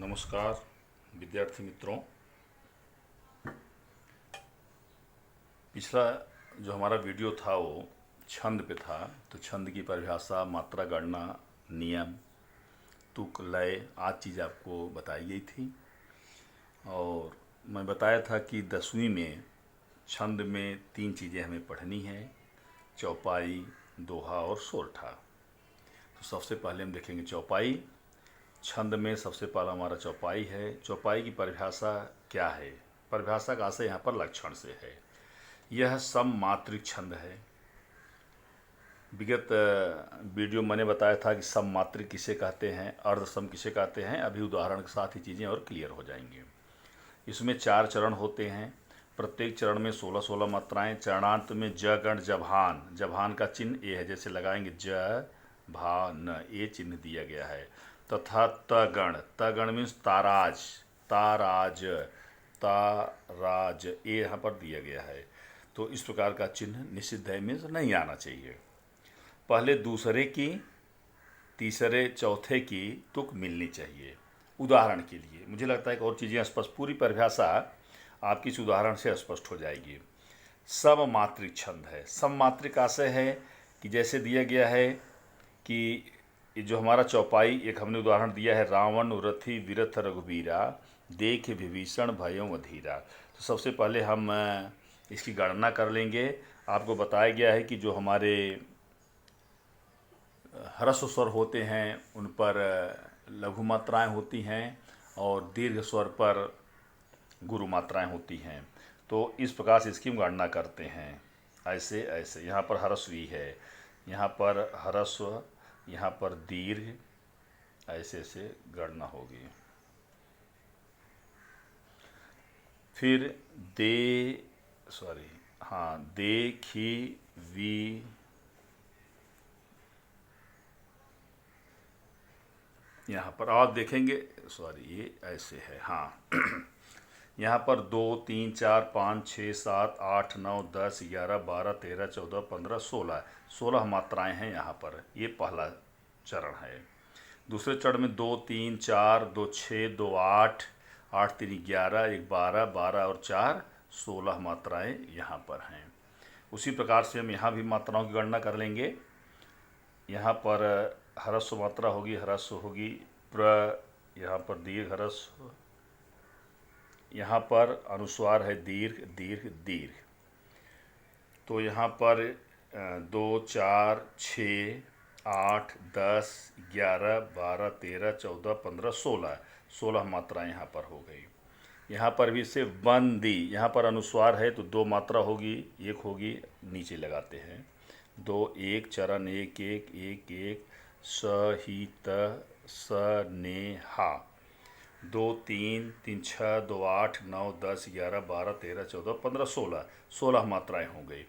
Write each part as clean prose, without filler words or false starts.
नमस्कार विद्यार्थी मित्रों। पिछला जो हमारा वीडियो था वो छंद पे था। तो छंद की परिभाषा, मात्रा गणना, नियम, तुक, लय आदि चीज़ आपको बताई गई थी। और मैं बताया था कि 10वीं में छंद में 3 चीज़ें हमें पढ़नी है: चौपाई, दोहा और सोरठा। तो सबसे पहले हम देखेंगे चौपाई। छंद में सबसे पहला हमारा चौपाई है। चौपाई की परिभाषा क्या है? परिभाषा का आशय यहाँ पर लक्षण से है। यह सममात्रिक छंद है। विगत वीडियो मैंने बताया था कि सममात्रिक किसे कहते हैं, अर्धसम किसे कहते हैं। अभी उदाहरण के साथ ही चीज़ें और क्लियर हो जाएंगी। इसमें 4 चरण होते हैं। प्रत्येक चरण में 16-16 मात्राएं। चरणांत में ज गण जभान, जभान का चिन्ह ए है, जैसे लगाएंगे ज भा न, ए चिन्ह दिया गया है। तथा तगण, तगण मीन्स ताराज, ताराज, ताराज, ए यहाँ पर दिया गया है। तो इस प्रकार का चिन्ह निषिद्ध है, मीन्स नहीं आना चाहिए। पहले दूसरे की, तीसरे चौथे की तुक मिलनी चाहिए। उदाहरण के लिए मुझे लगता है कि और चीज़ें स्पष्ट, पूरी परिभाषा आपकी इस उदाहरण से स्पष्ट हो जाएगी। सममात्रिक छंद है। सममात्रिक आशय है कि जैसे दिया गया है कि जो हमारा चौपाई, एक हमने उदाहरण दिया है, रावण रथी विरथ रघुबीरा, देख विभीषण भयों अधीरा। तो सबसे पहले हम इसकी गणना कर लेंगे। आपको बताया गया है कि जो हमारे ह्रस्व स्वर होते हैं उन पर लघु मात्राएं होती हैं और दीर्घ स्वर पर गुरु मात्राएं होती हैं। तो इस प्रकार से इसकी हम गणना करते हैं। ऐसे ऐसे यहाँ पर ह्रस्वी है, यहाँ पर ह्रस्व, यहाँ पर दीर्घ, ऐसे ऐसे गणना होगी। फिर देखी वी, यहाँ पर आप देखेंगे, ये ऐसे है, हाँ। यहाँ पर 2, 3, 4, 5, 6, 7, 8, 9, 10, 11, 12, 13, 14, 15, 16 मात्राएं हैं यहाँ पर। ये पहला चरण है। दूसरे चरण में 2, 3, 4, 2, 6, 2, 8, 8, 3, 11, 1, 12, 12 और 4, 16 मात्राएं यहाँ पर हैं। उसी प्रकार से हम यहाँ भी मात्राओं की गणना कर लेंगे। यहाँ पर ह्रस्व मात्रा होगी, ह्रस्व होगी प्र, यहाँ पर दीर्घ ह्रस्व, यहाँ पर अनुस्वार है दीर्घ दीर्घ दीर्घ। तो यहाँ पर 2, 4, 6, 8, 10, 11, 12, 13, 14, 15, 16 मात्राएं यहाँ पर हो गई। यहाँ पर भी सिर्फ बंदी, यहाँ पर अनुस्वार है तो 2 मात्रा होगी, एक होगी, नीचे लगाते हैं 2, 1, चरण 1, 1, 1, 1, स ही त स ने हा, 2, 3, 3, 6, 2, 8, 9, 10, 11, 12, 13, 14, 15, 16 मात्राएं हो गई।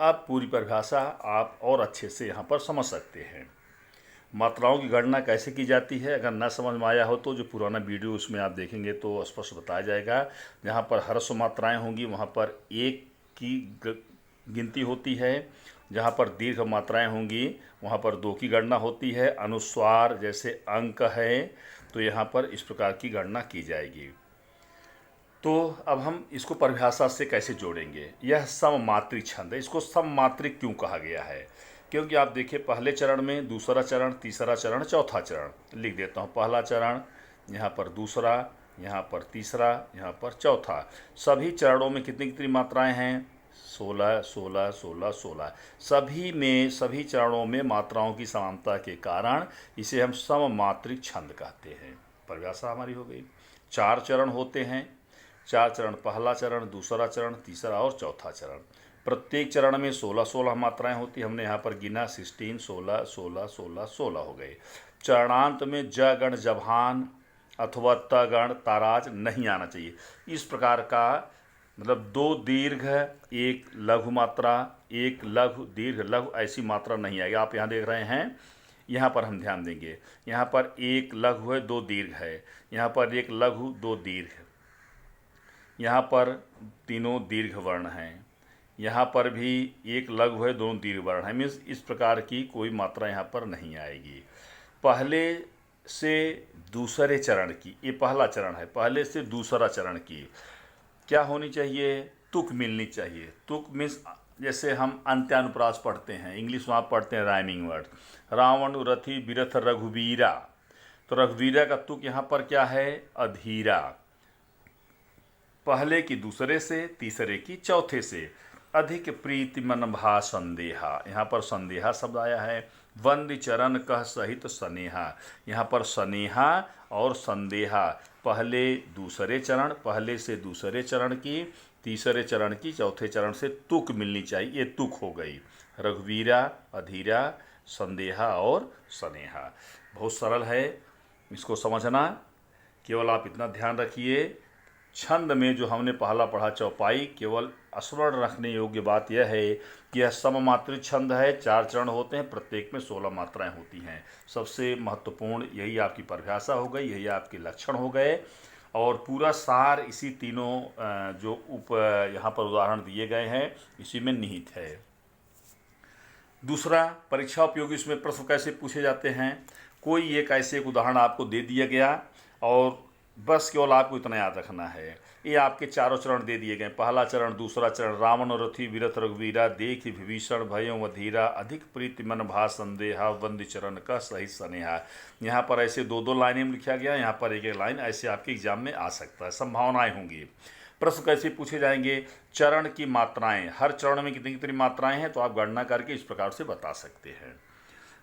अब पूरी परिभाषा आप और अच्छे से यहाँ पर समझ सकते हैं। मात्राओं की गणना कैसे की जाती है, अगर न समझ में आया हो तो जो पुराना वीडियो उसमें आप देखेंगे तो स्पष्ट बताया जाएगा। जहाँ पर ह्रस्व मात्राएं होंगी वहाँ पर 1 की गिनती होती है। जहाँ पर दीर्घ मात्राएं होंगी वहाँ पर 2 की गणना होती है। अनुस्वार जैसे अंक है तो यहाँ पर इस प्रकार की गणना की जाएगी। तो अब हम इसको परिभाषा से कैसे जोड़ेंगे? यह सममात्रिक छंद है। इसको सममात्रिक क्यों कहा गया है? क्योंकि आप देखिए, पहले चरण में दूसरा चरण, तीसरा चरण, चौथा चरण। लिख देता हूँ, पहला चरण, यहाँ पर दूसरा, यहाँ पर तीसरा, यहाँ पर चौथा। सभी चरणों में कितनी कितनी मात्राएं हैं? 16, 16, 16, 16। सभी में, सभी चरणों में मात्राओं की समानता के कारण इसे हम सममात्रिक छंद कहते हैं। परिभाषा हमारी हो गई। 4 चरण होते हैं। 4 चरण, पहला चरण, दूसरा चरण, तीसरा और चौथा चरण। प्रत्येक चरण में 16-16 मात्राएं होती। हमने यहाँ पर गिना 16, 16, 16, 16, 16 हो गए। चरणांत में ज गण जभान अथवा त गण ताराज नहीं आना चाहिए। इस प्रकार का मतलब 2 दीर्घ, 1 लघु मात्रा, 1 लघु दीर्घ लघु, ऐसी मात्रा नहीं आएगी। आप यहाँ देख रहे हैं, यहाँ पर हम ध्यान देंगे। यहाँ पर 1 लघु है, 2 दीर्घ है। यहाँ पर 1 लघु, 2 दीर्घ। यहाँ पर तीनों दीर्घ वर्ण हैं। यहाँ पर भी 1 लघु है, 2 दीर्घ वर्ण है। मीन्स इस प्रकार की कोई मात्रा यहाँ पर नहीं आएगी। पहले से दूसरे चरण की, ये पहला चरण है, पहले से दूसरा चरण की क्या होनी चाहिए, तुक मिलनी चाहिए। तुक मीन्स जैसे हम अंत्यानुप्रास पढ़ते हैं, इंग्लिश में आप पढ़ते हैं राइमिंग वर्ड, रावण रथी बिरथ रघुवीरा, तो रघुवीरा का तुक यहाँ पर क्या है, अधीरा। पहले की दूसरे से, तीसरे की चौथे से। अधिक प्रीति मन भा संदेहा, यहाँ पर संदेहा शब्द आया है। वंद चरण कह सहित सनेहा, यहाँ पर सनेहा और संदेहा, पहले दूसरे चरण, पहले से दूसरे चरण की, तीसरे चरण की, चौथे चरण से तुक मिलनी चाहिए, ये तुक हो गई। रघुवीरा, अधीरा, संदेहा और सनेहा। बहुत सरल है, इसको समझना। केवल आप इतना ध्यान रखिए, छंद में जो हमने पहला पढ़ा चौपाई, केवल स्मरण रखने योग्य बात यह है कि यह सममात्रिक छंद है, 4 चरण होते हैं, प्रत्येक में 16 मात्राएं होती हैं। सबसे महत्वपूर्ण यही आपकी परिभाषा हो गई, यही आपके लक्षण हो गए, और पूरा सार इसी तीनों जो यहाँ पर उदाहरण दिए गए हैं इसी में निहित है। दूसरा, परीक्षा उपयोगी इसमें प्रश्न कैसे पूछे जाते हैं। कोई एक ऐसे एक उदाहरण आपको दे दिया गया और बस केवल आपको इतना याद रखना है। ये आपके 4 चरण दे दिए गए, पहला चरण, दूसरा चरण, रावण रथी बिरथ रघुवीरा, देख विभीषण भयो अधीरा, अधिक प्रीति मन भा संदेहा, वंद चरण का सही स्नेहा। यहाँ पर ऐसे 2-2 लाइनें में लिखा गया, यहाँ पर एक लाइन, ऐसे आपके एग्जाम में आ सकता है, संभावनाएं होंगी। प्रश्न कैसे पूछे जाएंगे, चरण की मात्राएं, हर चरण में कितनी कितनी मात्राएं हैं तो आप गणना करके इस प्रकार से बता सकते हैं।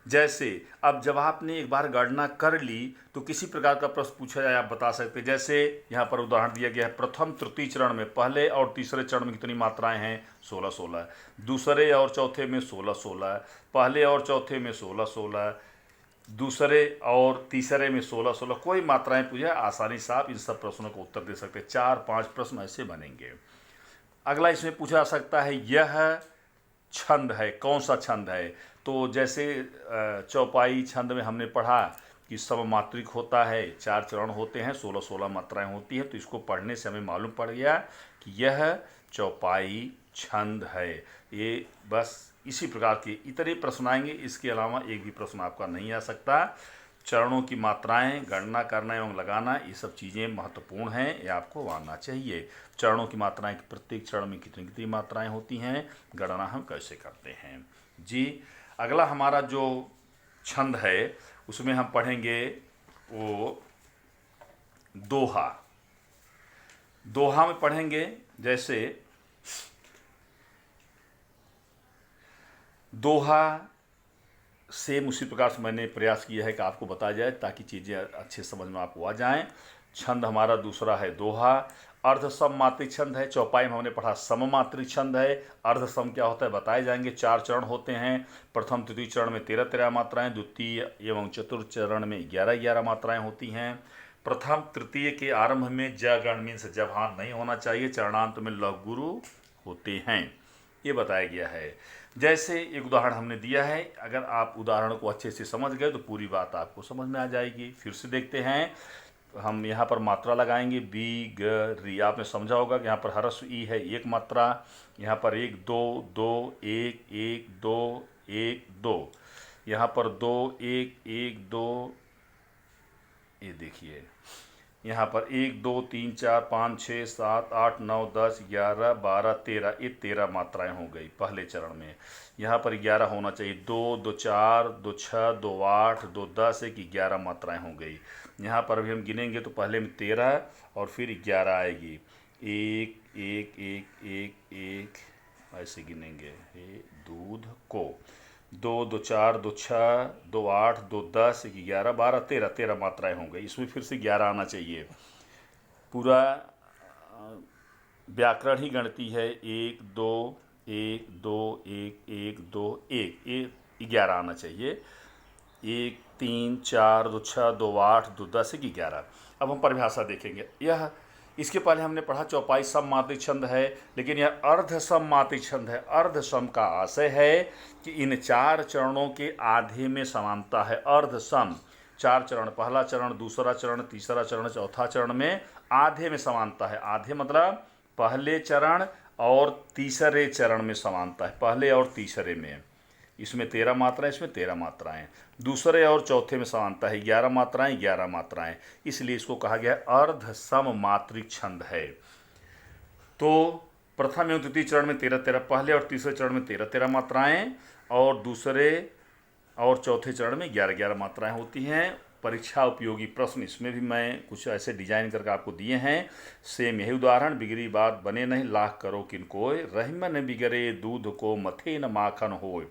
जैसे अब जब आपने एक बार गणना कर ली तो किसी प्रकार का प्रश्न पूछा जाए आप बता सकते हैं। जैसे यहाँ पर उदाहरण दिया गया है, प्रथम तृतीय चरण में पहले और तीसरे चरण में कितनी मात्राएं हैं, 16-16, दूसरे और चौथे में 16-16, पहले और चौथे में 16-16, दूसरे और तीसरे में 16-16, कोई मात्राएं पूछे आसानी से आप इन सब प्रश्नों का उत्तर दे सकते हैं। 4-5 प्रश्न ऐसे बनेंगे। अगला इसमें पूछा जा सकता है, यह छंद है, कौन सा छंद है। तो जैसे चौपाई छंद में हमने पढ़ा कि सममात्रिक होता है, 4 चरण होते हैं, 16-16 मात्राएं होती हैं, तो इसको पढ़ने से हमें मालूम पड़ गया कि यह चौपाई छंद है। ये बस इसी प्रकार के इतने प्रश्न आएंगे, इसके अलावा एक भी प्रश्न आपका नहीं आ सकता। चरणों की मात्राएं गणना करना एवं लगाना, ये सब चीज़ें महत्वपूर्ण हैं, ये आपको आना चाहिए। चरणों की मात्राएं, प्रत्येक चरण में कितनी कितनी मात्राएं होती हैं, गणना हम कैसे करते हैं जी। अगला हमारा जो छंद है उसमें हम पढ़ेंगे वो दोहा। दोहा में पढ़ेंगे, जैसे दोहा सेम उसी प्रकार से मैंने प्रयास किया है कि आपको बताया जाए ताकि चीज़ें अच्छे समझ में आपको आ जाएं। छंद हमारा दूसरा है दोहा। अर्ध सममात्रिक छंद है, चौपाई में हमने पढ़ा सममात्रिक छंद है। अर्ध सम क्या होता है बताए जाएंगे। 4 चरण होते हैं, प्रथम तृतीय चरण में 13-13 मात्राएं, द्वितीय एवं चतुर्थ चरण में 11-11 मात्राएं होती हैं। प्रथम तृतीय के आरंभ में ज गण मीन्स जभान नहीं होना चाहिए, चरणांत में लघु गुरु होते हैं, ये बताया गया है। जैसे एक उदाहरण हमने दिया है, अगर आप उदाहरण को अच्छे से समझ गए तो पूरी बात आपको समझ में आ जाएगी। फिर से देखते हैं, हम यहाँ पर मात्रा लगाएंगे, बी ग री। आपने समझा होगा कि यहाँ पर ह्रस्व ई है 1 मात्रा, यहाँ पर 1 2 2 1 1 2 1 2, यहाँ पर 2 1 1 2, ये देखिए यहाँ पर 1 2 3 4 5 6 7 8 9 10 11 12 13, ये 13 मात्राएं हो गई पहले चरण में। यहाँ पर 11 होना चाहिए, 2 2 4 2 6 2 8 2 10, 1 11 मात्राएं हो गई। यहाँ पर भी हम गिनेंगे तो पहले में 13 और फिर 11 आएगी, 1 1 1 1 1, ऐसे गिनेंगे। ये दूध को 2 2 4 2 6 2 8 2 10 11 12 13, 13 मात्राएं हो गई। इसमें फिर से 11 आना चाहिए। पूरा व्याकरण ही गणती है, 1 2 1 2 1 1 2 1, ये 11 आना चाहिए। 1 3 4 2 6 2 8 2 10 11। अब हम परिभाषा देखेंगे। यह इसके पहले हमने पढ़ा चौपाई सममात्रिक छंद है, लेकिन यह अर्ध सममात्रिक छंद है। अर्ध सम का आशय है कि इन 4 चरणों के आधे में समानता है। अर्ध सम 4 चरण, पहला चरण, दूसरा चरण, तीसरा चरण, चौथा चरण में आधे में समानता है। आधे मतलब पहले चरण और तीसरे चरण में समानता है, पहले और तीसरे में। इसमें 13 मात्राएं, इसमें 13 मात्राएं। दूसरे और चौथे में समानता है, 11 मात्राएं 11 मात्राएं, इसलिए इसको कहा गया अर्ध सममात्रिक छंद है। तो प्रथम एवं द्वितीय चरण में 13-13, पहले और तीसरे चरण में 13-13 मात्राएं, और दूसरे और चौथे चरण में 11-11 मात्राएं होती हैं। परीक्षा उपयोगी प्रश्न इसमें भी मैं कुछ ऐसे डिजाइन करके आपको दिए हैं। सेम यही उदाहरण, बिगड़ी बात बने नहीं, लाख करो किनकोय, रहीमन बिगड़े दूध को मथे न माखन होय।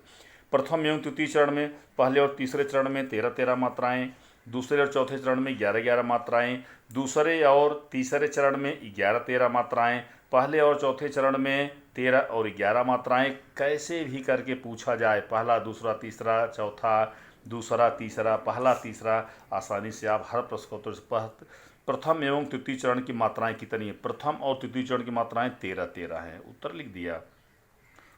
प्रथम एवं तृतीय चरण में पहले और तीसरे चरण में 13-13 मात्राएं, दूसरे और चौथे चरण में 11-11 मात्राएं, दूसरे और तीसरे चरण में 11-13 मात्राएं, पहले और चौथे चरण में 13 और 11 मात्राएं। कैसे भी करके पूछा जाए, पहला दूसरा तीसरा चौथा दूसरा तीसरा पहला तीसरा, आसानी से आप हर प्रश्न को उत्तर। प्रथम एवं तृतीय चरण की मात्राएं कितनी है? प्रथम और तृतीय चरण की मात्राएं 13-13 हैं, उत्तर लिख दिया।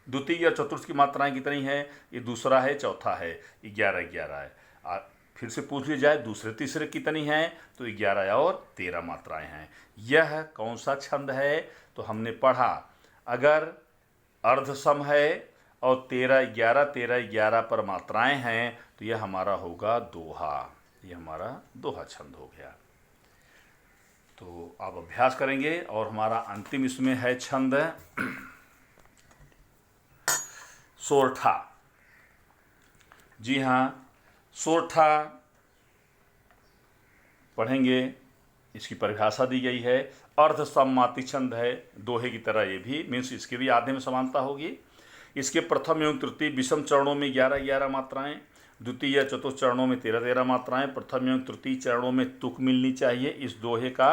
द्वितीय और चतुर्थ की मात्राएं कितनी है? ये दूसरा है चौथा है, 11-11 है। फिर से पूछ लिया जाए दूसरे तीसरे कितनी है, तो 11 और 13 मात्राएं हैं। यह कौन सा छंद है? तो हमने पढ़ा, अगर अर्धसम है और 13-11 13-11 पर मात्राएं हैं तो यह हमारा होगा दोहा, यह हमारा दोहा छंद हो गया। तो आप अभ्यास करेंगे और हमारा अंतिम इसमें है छंद सोरठा। जी हाँ, सोरठा पढ़ेंगे, इसकी परिभाषा दी गई है। अर्ध सममात्रिक छंद है, दोहे की तरह ये भी, मीन्स इसके भी आधे में समानता होगी। इसके प्रथम एवं तृतीय विषम चरणों में 11-11 मात्राएं, द्वितीय या चतुर्थ चरणों में 13-13 मात्राएं, प्रथम एवं तृतीय चरणों में तुक मिलनी चाहिए इस दोहे का।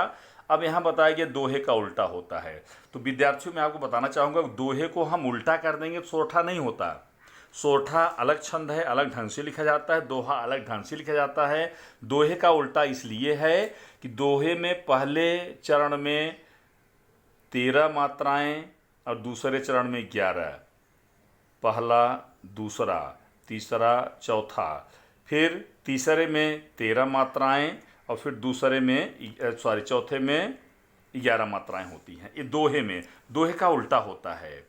अब यहाँ बताया गया दोहे का उल्टा होता है, तो विद्यार्थियों मैं आपको बताना चाहूँगा, दोहे को हम उल्टा कर देंगे तो सोरठा नहीं होता। सोरठा अलग छंद है, अलग ढंग से लिखा जाता है, दोहा अलग ढंग से लिखा जाता है। दोहे का उल्टा इसलिए है कि दोहे में पहले चरण में 13 मात्राएं और दूसरे चरण में 11, पहला दूसरा तीसरा चौथा, फिर तीसरे में 13 मात्राएं और फिर दूसरे में चौथे में 11 मात्राएं होती हैं। ये दोहे में, दोहे का उल्टा होता है।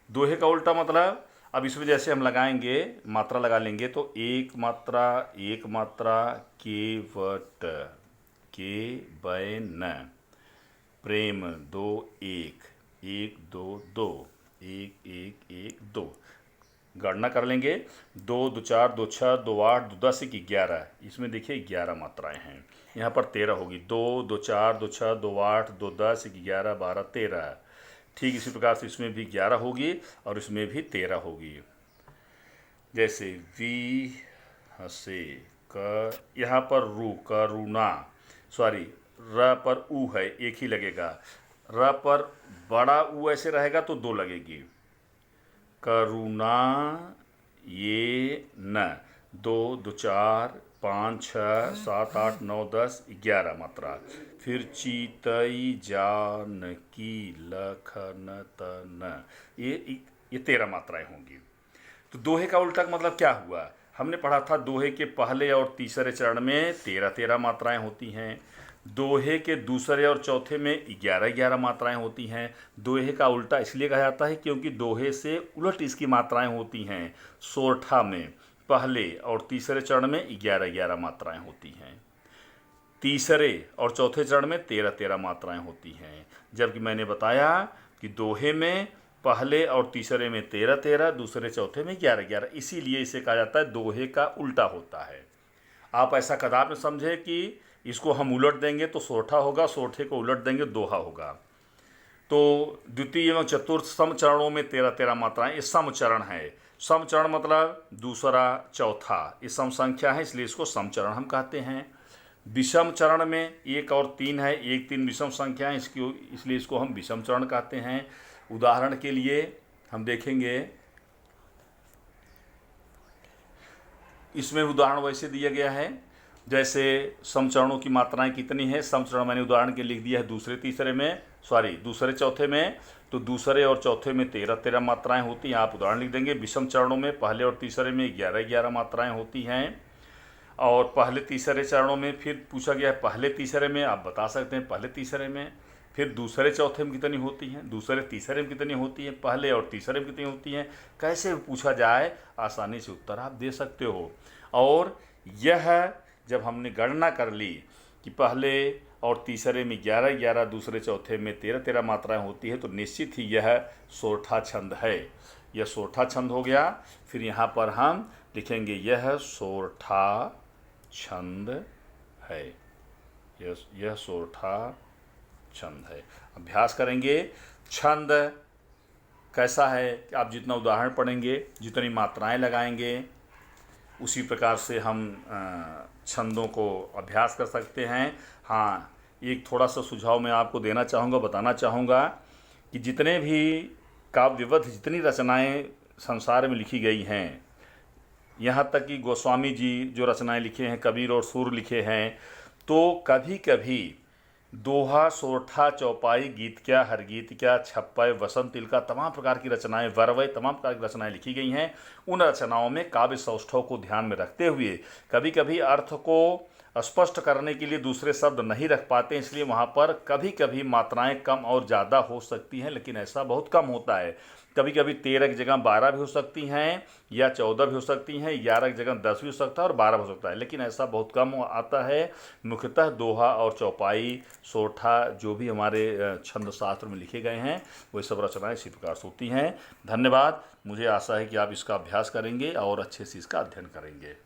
दोहे का उल्टा मतलब, अब इसमें जैसे हम लगाएंगे, मात्रा लगा लेंगे तो एक मात्रा केवट के बैन, प्रेम 2 1 1 2 2 1 1 1 2, गणना कर लेंगे, 2 2 4 2 6 2 8 2 10 11, इसमें देखिए 11 मात्राएं हैं। यहाँ पर 13 होगी, 2 2 4 2 6 2 8 2 10 11 12 13। ठीक इसी प्रकार से इसमें भी 11 होगी और इसमें भी 13 होगी। जैसे वी हसे क, यहाँ पर रू करुणा, सॉरी र पर ऊ है, एक ही लगेगा। र पर बड़ा ऊ ऐसे रहेगा तो 2 लगेगी। करुणा ये न, 2 2 4 5 6 7 8 9 10 11 मात्रा। फिर चीतई जानकी लखन तन, ये 13 मात्राएं होंगी। तो दोहे का उल्टा का मतलब क्या हुआ? हमने पढ़ा था दोहे के पहले और तीसरे चरण में 13-13 मात्राएं होती हैं, दोहे के दूसरे और चौथे में 11-11 मात्राएं होती हैं। दोहे का उल्टा इसलिए कहा जाता है क्योंकि दोहे से उलट इसकी मात्राएं होती हैं। सोरठा में पहले और तीसरे चरण में 11-11 मात्राएं होती हैं, तीसरे और चौथे चरण में 13-13 मात्राएं होती हैं। जबकि मैंने बताया कि दोहे में पहले और तीसरे में 13-13, दूसरे चौथे में 11-11, इसीलिए इसे कहा जाता है दोहे का उल्टा होता है। आप ऐसा कदाप में समझे कि इसको हम उलट देंगे तो सोरठा होगा, सोरठे को उलट देंगे दोहा होगा। तो द्वितीय एवं चतुर्थ सम चरणों में 13-13 मात्राएं, ये सम चरण है। सम चरण मतलब दूसरा चौथा, ये सम संख्या है, इसलिए इसको सम चरण हम कहते हैं। विषम चरण में 1 और 3 है, 1 3 विषम संख्या है, इसलिए इसको हम विषम चरण कहते हैं। उदाहरण के लिए हम देखेंगे, इसमें उदाहरण वैसे दिया गया है जैसे समचरणों की मात्राएं कितनी है। समचरण मैंने उदाहरण के लिख दिया है दूसरे चौथे में, तो दूसरे और चौथे में 13-13 मात्राएं होती हैं, आप उदाहरण लिख देंगे। विषम चरणों में पहले और तीसरे में 11-11 मात्राएं होती हैं, और पहले तीसरे चरणों में फिर पूछा गया है पहले तीसरे में, आप बता सकते हैं पहले तीसरे में, फिर दूसरे चौथे में कितनी होती हैं, दूसरे तीसरे में कितनी होती हैं, पहले और तीसरे में कितनी होती हैं, कैसे पूछा जाए आसानी से उत्तर आप दे सकते हो। और यह जब हमने गणना कर ली कि पहले और तीसरे में 11-11, दूसरे चौथे में 13-13 मात्राएं होती है, तो निश्चित ही यह सोरठा छंद है। यह सोरठा छंद हो गया। फिर यहाँ पर हम लिखेंगे यह सोरठा छंद है, यह सोरठा छंद है। अभ्यास करेंगे। छंद कैसा है कि आप जितना उदाहरण पढ़ेंगे, जितनी मात्राएं लगाएंगे, उसी प्रकार से हम छंदों को अभ्यास कर सकते हैं। हाँ, एक थोड़ा सा सुझाव मैं आपको देना चाहूँगा, बताना चाहूँगा कि जितने भी काव्यवध, जितनी रचनाएं संसार में लिखी गई हैं, यहाँ तक कि गोस्वामी जी जो रचनाएं लिखे हैं, कबीर और सूर लिखे हैं, तो कभी कभी दोहा, सोरठा, चौपाई, गीत क्या, हरगीत क्या, छप्पय, वसंत तिलका, तमाम प्रकार की रचनाएं, वरवय, तमाम प्रकार की रचनाएं लिखी गई हैं। उन रचनाओं में काव्य सौष्ठव को ध्यान में रखते हुए कभी कभी अर्थ को स्पष्ट करने के लिए दूसरे शब्द नहीं रख पाते, इसलिए वहाँ पर कभी कभी मात्राएं कम और ज़्यादा हो सकती हैं, लेकिन ऐसा बहुत कम होता है। कभी कभी 13 की जगह 12 भी हो सकती हैं, या 14 भी हो सकती हैं, 11 की जगह 10 भी हो सकता है और 12 हो सकता है, लेकिन ऐसा बहुत कम आता है। मुख्यतः दोहा और चौपाई, सोरठा जो भी हमारे छंद शास्त्र में लिखे गए हैं, वही सब रचनाएं इसी प्रकार से होती हैं। धन्यवाद। मुझे आशा है कि आप इसका अभ्यास करेंगे और अच्छे से इसका अध्ययन करेंगे।